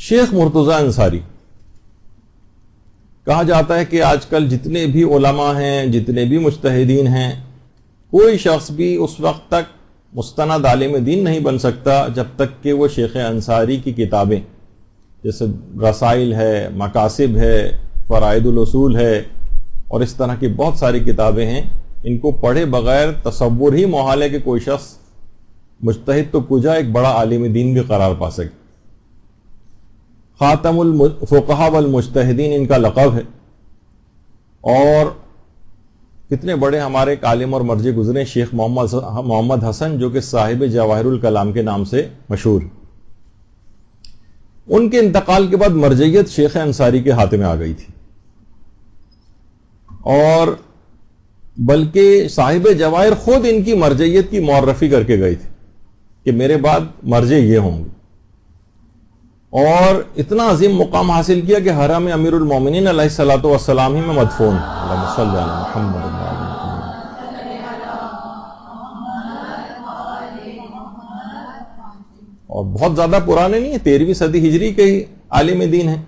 شیخ مرتضی انصاری، کہا جاتا ہے کہ آج کل جتنے بھی علماء ہیں، جتنے بھی مجتہدین ہیں، کوئی شخص بھی اس وقت تک مستند عالم دین نہیں بن سکتا جب تک کہ وہ شیخ انصاری کی کتابیں جیسے رسائل ہے، مقاصد ہے، فرائض الاصول ہے اور اس طرح کی بہت ساری کتابیں ہیں، ان کو پڑھے بغیر تصور ہی محال ہے کہ کوئی شخص مجتہد تو کجا ایک بڑا عالم دین بھی قرار پا سکے۔ خاتم الفقہاء والمجتہدین ان کا لقب ہے، اور کتنے بڑے ہمارے ایک عالم اور مرجع گزرے شیخ محمد حسن، جو کہ صاحب جواہر الکلام کے نام سے مشہور۔ ان کے انتقال کے بعد مرجعیت شیخ انصاری کے ہاتھ میں آ گئی تھی، اور بلکہ صاحب جواہر خود ان کی مرجعیت کی معرفی کر کے گئے تھے کہ میرے بعد مرجع یہ ہوں گے، اور اتنا عظیم مقام حاصل کیا کہ حرم امیر المومنین علیہ الصلوۃ والسلام ہی میں مدفون، اللہم صلی علی محمد۔ اور بہت زیادہ پرانے نہیں ہیں، 13ویں صدی ہجری کے ہی عالم دین ہیں،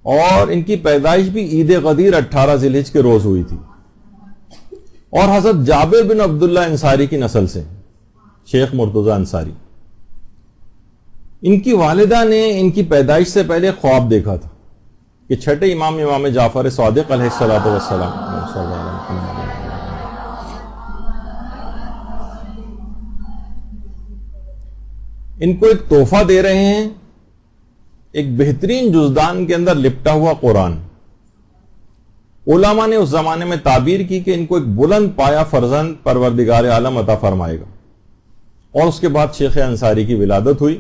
اور ان کی پیدائش بھی عید غدیر 18 ذی الحجہ کے روز ہوئی تھی، اور حضرت جابر بن عبداللہ انصاری کی نسل سے شیخ مرتضی انصاری۔ ان کی والدہ نے ان کی پیدائش سے پہلے خواب دیکھا تھا کہ چھٹے امام جعفر صادق علیہ الصلوۃ والسلام ان کو ایک تحفہ دے رہے ہیں، ایک بہترین جزدان کے اندر لپٹا ہوا قرآن۔ علماء نے اس زمانے میں تعبیر کی کہ ان کو ایک بلند پایا فرزند پروردگار عالم عطا فرمائے گا، اور اس کے بعد شیخ انصاری کی ولادت ہوئی،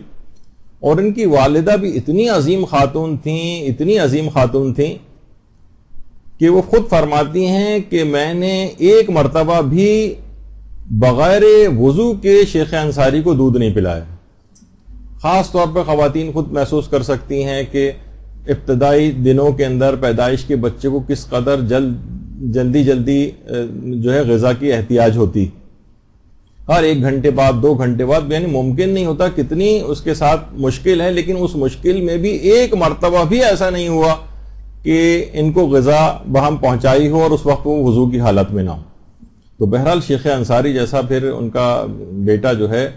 اور ان کی والدہ بھی اتنی عظیم خاتون تھیں کہ وہ خود فرماتی ہیں کہ میں نے ایک مرتبہ بھی بغیر وضو کے شیخ انصاری کو دودھ نہیں پلایا۔ خاص طور پر خواتین خود محسوس کر سکتی ہیں کہ ابتدائی دنوں کے اندر پیدائش کے بچے کو کس قدر جلدی جو ہے غذا کی احتیاج ہوتی، ہر 1 گھنٹے بعد 2 گھنٹے بعد، یعنی ممکن نہیں ہوتا، کتنی اس کے ساتھ مشکل ہے، لیکن اس مشکل میں بھی ایک مرتبہ بھی ایسا نہیں ہوا کہ ان کو غذا بہم پہنچائی ہو اور اس وقت وہ وضو کی حالت میں نہ ہو۔ تو بہرحال شیخ انصاری جیسا پھر ان کا بیٹا جو ہے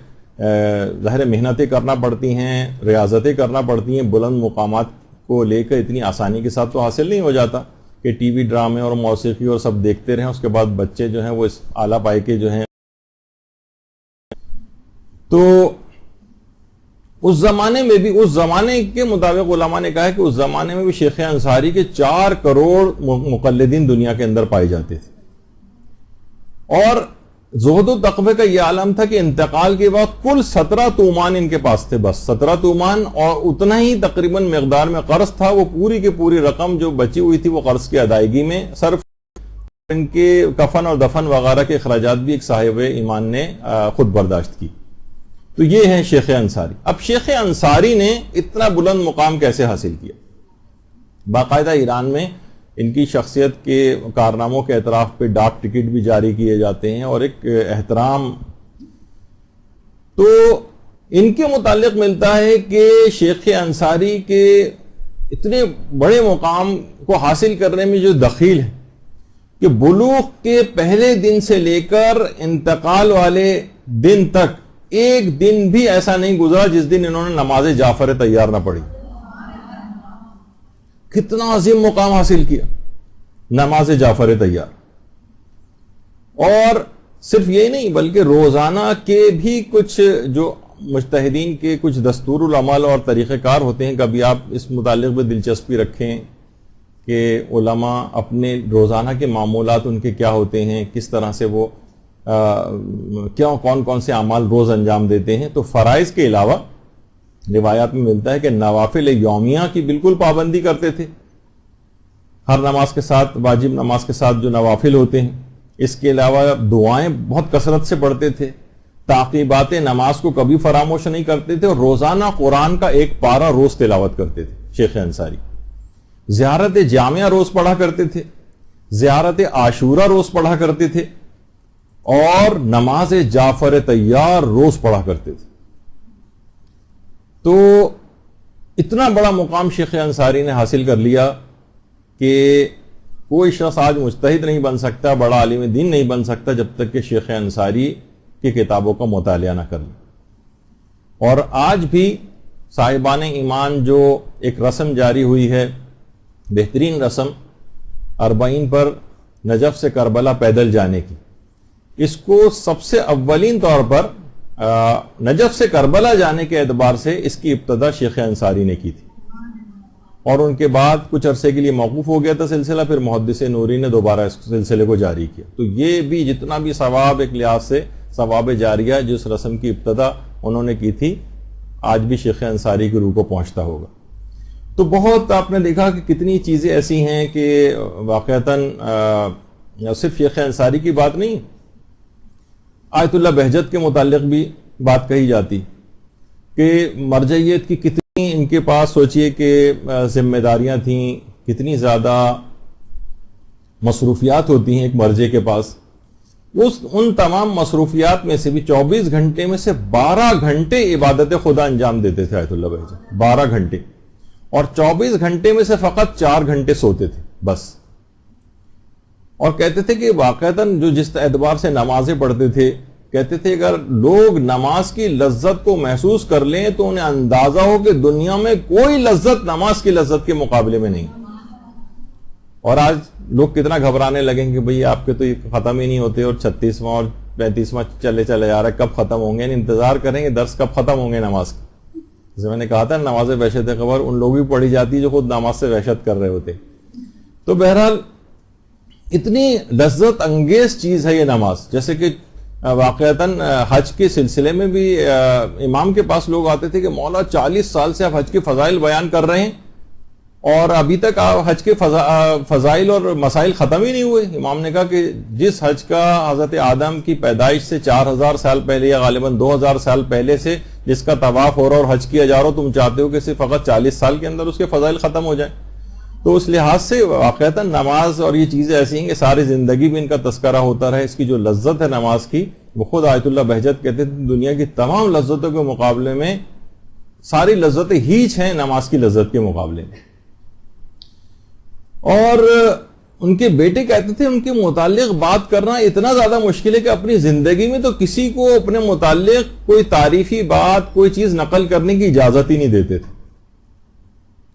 ظاہر محنتیں کرنا پڑتی ہیں، ریاضتیں کرنا پڑتی ہیں، بلند مقامات کو لے کر اتنی آسانی کے ساتھ تو حاصل نہیں ہو جاتا کہ ٹی وی ڈرامے اور موسیقی اور سب دیکھتے رہیں، اس کے بعد بچے جو ہیں وہ اس اعلیٰ پائے کے جو ہیں۔ تو اس زمانے کے مطابق علماء نے کہا ہے کہ اس زمانے میں بھی شیخ انصاری کے 4 کروڑ مقلدین دنیا کے اندر پائے جاتے تھے، اور زہد و تقوی کا یہ عالم تھا کہ انتقال کے بعد کل 17 تومان ان کے پاس تھے، بس 17 تومان، اور اتنا ہی تقریباً مقدار میں قرض تھا، وہ پوری کی پوری رقم جو بچی ہوئی تھی وہ قرض کی ادائیگی میں صرف، ان کے کفن اور دفن وغیرہ کے اخراجات بھی ایک صاحب ایمان نے خود برداشت کی۔ تو یہ ہیں شیخ انصاری۔ اب شیخ انصاری نے اتنا بلند مقام کیسے حاصل کیا؟ باقاعدہ ایران میں ان کی شخصیت کے کارناموں کے اعتراف پہ ڈاک ٹکٹ بھی جاری کیے جاتے ہیں، اور ایک احترام تو ان کے متعلق ملتا ہے کہ شیخ انصاری کے اتنے بڑے مقام کو حاصل کرنے میں جو دخیل ہے کہ بلوغ کے پہلے دن سے لے کر انتقال والے دن تک ایک دن بھی ایسا نہیں گزرا جس دن انہوں نے نماز جعفر تیار نہ پڑھی۔ کتنا عظیم مقام حاصل کیا، نماز جعفر تیار۔ اور صرف یہ نہیں بلکہ روزانہ کے بھی کچھ جو مجتہدین کے کچھ دستور العمل اور طریقہ کار ہوتے ہیں، کبھی آپ اس متعلق بھی دلچسپی رکھیں کہ علماء اپنے روزانہ کے معمولات ان کے کیا ہوتے ہیں، کس طرح سے وہ کون سے اعمال روز انجام دیتے ہیں۔ تو فرائض کے علاوہ روایات میں ملتا ہے کہ نوافل یومیہ کی بالکل پابندی کرتے تھے، ہر نماز کے ساتھ، واجب نماز کے ساتھ جو نوافل ہوتے ہیں۔ اس کے علاوہ دعائیں بہت کثرت سے پڑھتے تھے، تعقیبات نماز کو کبھی فراموش نہیں کرتے تھے، اور روزانہ قرآن کا 1 پارہ روز تلاوت کرتے تھے شیخ انصاری۔ زیارت جامعہ روز پڑھا کرتے تھے، زیارت عاشورہ روز پڑھا کرتے تھے، اور نماز جعفر تیار روز پڑھا کرتے تھے۔ تو اتنا بڑا مقام شیخ انصاری نے حاصل کر لیا کہ کوئی شخص آج مجتہد نہیں بن سکتا، بڑا عالم دین نہیں بن سکتا جب تک کہ شیخ انصاری کی کتابوں کا مطالعہ نہ کر لے۔ اور آج بھی صاحبان ایمان جو ایک رسم جاری ہوئی ہے، بہترین رسم، 40 پر نجف سے کربلا پیدل جانے کی، اس کو سب سے اولین طور پر نجف سے کربلا جانے کے اعتبار سے اس کی ابتدا شیخ انصاری نے کی تھی، اور ان کے بعد کچھ عرصے کے لیے موقوف ہو گیا تھا سلسلہ، پھر محدث نوری نے دوبارہ اس سلسلے کو جاری کیا۔ تو یہ بھی جتنا بھی ثواب ایک لحاظ سے ثواب جاریہ جس رسم کی ابتدا انہوں نے کی تھی، آج بھی شیخ انصاری کی روح کو پہنچتا ہوگا۔ تو بہت آپ نے دیکھا کہ کتنی چیزیں ایسی ہیں کہ واقعتاً صرف شیخ انصاری کی بات نہیں، آیت اللہ بہجت کے متعلق بھی بات کہی جاتی کہ مرجعیت کی کتنی ان کے پاس، سوچئے کہ ذمہ داریاں تھیں، کتنی زیادہ مصروفیات ہوتی ہیں ایک مرجع کے پاس۔ ان تمام مصروفیات میں سے بھی 24 گھنٹے میں سے 12 گھنٹے عبادت خدا انجام دیتے تھے آیت اللہ بہجت، 12 گھنٹے، اور 24 گھنٹے میں سے فقط 4 گھنٹے سوتے تھے بس۔ اور کہتے تھے کہ واقعتاً جو جس اعتبار سے نمازیں پڑھتے تھے، کہتے تھے اگر لوگ نماز کی لذت کو محسوس کر لیں تو انہیں اندازہ ہو کہ دنیا میں کوئی لذت نماز کی لذت کے مقابلے میں نہیں۔ اور آج لوگ کتنا گھبرانے لگیں کہ بھئی آپ کے تو یہ ختم ہی نہیں ہوتے، اور 36واں اور 35واں چلے جا رہا ہے، کب ختم ہوں گے، یعنی انتظار کریں گے درس کب ختم ہوں گے نماز کا۔ جیسے میں نے کہا تھا نماز وحشت خبر ان لوگ بھی پڑھی جاتی جو خود نماز سے وحشت کر رہے ہوتے۔ تو بہرحال اتنی لذت انگیز چیز ہے یہ نماز، جیسے کہ واقعتاً حج کے سلسلے میں بھی امام کے پاس لوگ آتے تھے کہ مولا 40 سال سے آپ حج کے فضائل بیان کر رہے ہیں اور ابھی تک حج کے فضائل اور مسائل ختم ہی نہیں ہوئے۔ امام نے کہا کہ جس حج کا حضرت آدم کی پیدائش سے 4000 سال پہلے یا غالباً 2000 سال پہلے سے جس کا طواف ہو رہا اور حج کیا جا رہا، تم چاہتے ہو کہ صرف فقط 40 سال کے اندر اس کے فضائل ختم ہو جائیں۔ تو اس لحاظ سے واقعتاً نماز اور یہ چیزیں ایسی ہیں کہ ساری زندگی بھی ان کا تذکرہ ہوتا رہے۔ اس کی جو لذت ہے نماز کی، وہ خود آیت اللہ بہجت کہتے تھے دنیا کی تمام لذتوں کے مقابلے میں ساری لذتیں ہیچ ہیں نماز کی لذت کے مقابلے میں۔ اور ان کے بیٹے کہتے تھے ان کے متعلق بات کرنا اتنا زیادہ مشکل ہے کہ اپنی زندگی میں تو کسی کو اپنے متعلق کوئی تعریفی بات، کوئی چیز نقل کرنے کی اجازت ہی نہیں دیتے تھے۔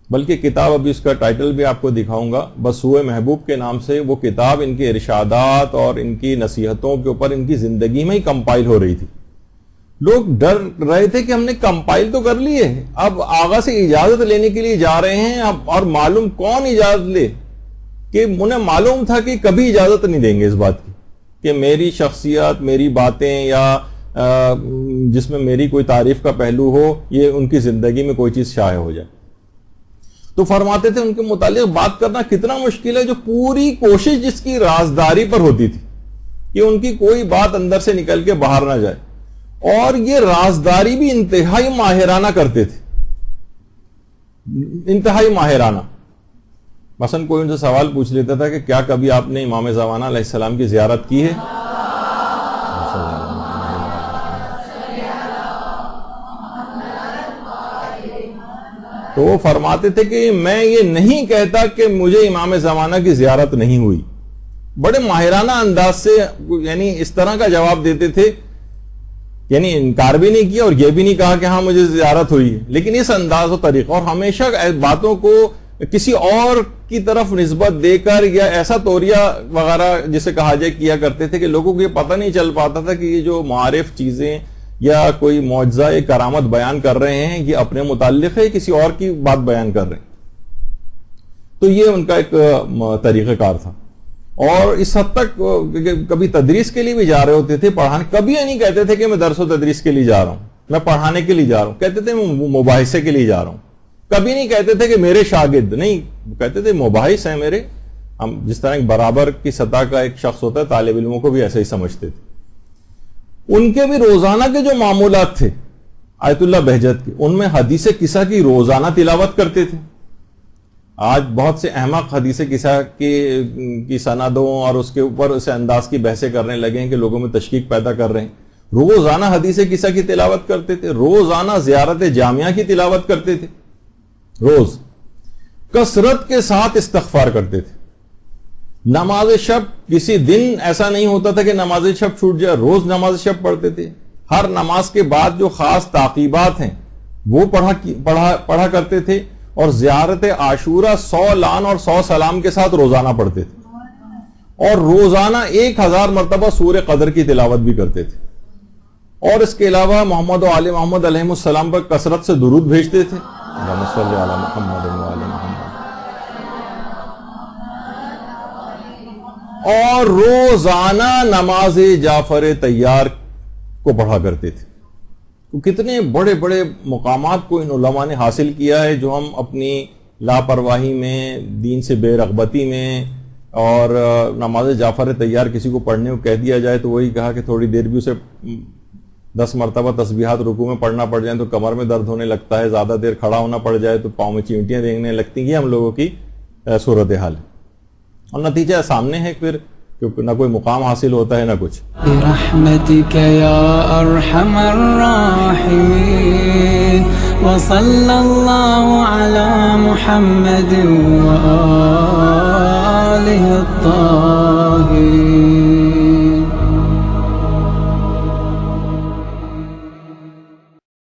بلکہ کتاب، ابھی اس کا ٹائٹل بھی آپ کو دکھاؤں گا، بسوئے محبوب کے نام سے وہ کتاب ان کے ارشادات اور ان کی نصیحتوں کے اوپر ان کی زندگی میں ہی کمپائل ہو رہی تھی۔ لوگ ڈر رہے تھے کہ ہم نے کمپائل تو کر لی ہے، اب آغا سے اجازت لینے کے لیے جا رہے ہیں، اور معلوم کون اجازت لے، کہ انہیں معلوم تھا کہ کبھی اجازت نہیں دیں گے اس بات کی کہ میری شخصیت، میری باتیں یا جس میں میری کوئی تعریف کا پہلو ہو، یہ ان کی زندگی میں کوئی چیز شائع ہو جائے۔ تو فرماتے تھے ان کے متعلق بات کرنا کتنا مشکل ہے، جو پوری کوشش جس کی رازداری پر ہوتی تھی کہ ان کی کوئی بات اندر سے نکل کے باہر نہ جائے، اور یہ رازداری بھی انتہائی ماہرانہ کرتے تھے، انتہائی ماہرانہ۔ مثلا کوئی ان سے سوال پوچھ لیتا تھا کہ کیا کبھی آپ نے امام زمانہ علیہ السلام کی زیارت کی ہے؟ تو وہ فرماتے تھے کہ میں یہ نہیں کہتا کہ مجھے امام زمانہ کی زیارت نہیں ہوئی۔ بڑے ماہرانہ انداز سے یعنی اس طرح کا جواب دیتے تھے، یعنی انکار بھی نہیں کیا اور یہ بھی نہیں کہا کہ ہاں مجھے زیارت ہوئی، لیکن اس انداز و طریقہ، اور ہمیشہ باتوں کو کسی اور کی طرف نسبت دے کر یا ایسا توریہ وغیرہ جسے کہا جائے کیا کرتے تھے کہ لوگوں کو یہ پتہ نہیں چل پاتا تھا کہ یہ جو معارف چیزیں یا کوئی معجزہ یا کرامت بیان کر رہے ہیں یہ اپنے متعلق ہے، کسی اور کی بات بیان کر رہے ہیں۔ تو یہ ان کا ایک طریقہ کار تھا، اور اس حد تک کبھی تدریس کے لیے بھی جا رہے ہوتے تھے، پڑھانے، کبھی یہ نہیں کہتے تھے کہ میں درس و تدریس کے لیے جا رہا ہوں، میں پڑھانے کے لیے جا رہا ہوں، کہتے تھے میں مباحثے کے لیے جا رہا ہوں۔ کبھی نہیں کہتے تھے کہ میرے شاگرد، نہیں، کہتے تھے مباحث ہیں میرے۔ ہم جس طرح ایک برابر کی سطح کا ایک شخص ہوتا ہے، طالب علموں کو بھی ایسے ہی سمجھتے تھے۔ ان کے بھی روزانہ کے جو معمولات تھے آیت اللہ بہجت کے، ان میں حدیث قصہ کی روزانہ تلاوت کرتے تھے۔ آج بہت سے احمق حدیث قصہ کی سندوں اور اس کے اوپر اسے انداز کی بحثیں کرنے لگے ہیں کہ لوگوں میں تشکیک پیدا کر رہے ہیں۔ روزانہ حدیث قصہ کی تلاوت کرتے تھے، روزانہ زیارت جامعہ کی تلاوت کرتے تھے، روز کثرت کے ساتھ استغفار کرتے تھے. نماز شب کسی دن ایسا نہیں ہوتا تھا کہ نماز شب چھوٹ جائے, روز نماز شب پڑھتے تھے. ہر نماز کے بعد جو خاص تعقیبات ہیں وہ پڑھا کرتے تھے, اور زیارت عاشورہ 100 لعن اور 100 سلام کے ساتھ روزانہ پڑھتے تھے, اور روزانہ 1000 مرتبہ سورہ قدر کی تلاوت بھی کرتے تھے. اور اس کے علاوہ محمد و آل محمد علیہ السلام پر کثرت سے درود بھیجتے تھے. اللہم صلی علی محمد و آل محمد. اور روزانہ نماز جعفر طیار کو پڑھا کرتے تھے. کتنے بڑے بڑے مقامات کو ان علماء نے حاصل کیا ہے, جو ہم اپنی لاپرواہی میں, دین سے بے رغبتی میں, اور نماز جعفر طیار کسی کو پڑھنے کو کہہ دیا جائے تو وہی کہا کہ تھوڑی دیر بھی اسے 10 مرتبہ تسبیحات رکوع میں پڑھنا پڑ جائیں تو کمر میں درد ہونے لگتا ہے, زیادہ دیر کھڑا ہونا پڑ جائے تو پاؤں میں چینٹیاں دیکھنے لگتی ہیں. ہم لوگوں کی صورتحال ہے, اور نتیجہ سامنے ہے پھر, کیونکہ نہ کوئی مقام حاصل ہوتا ہے نہ کچھ. برحمتک یا ارحم الراحمین وصلی اللہ علی محمد وآلہ الطاہرین.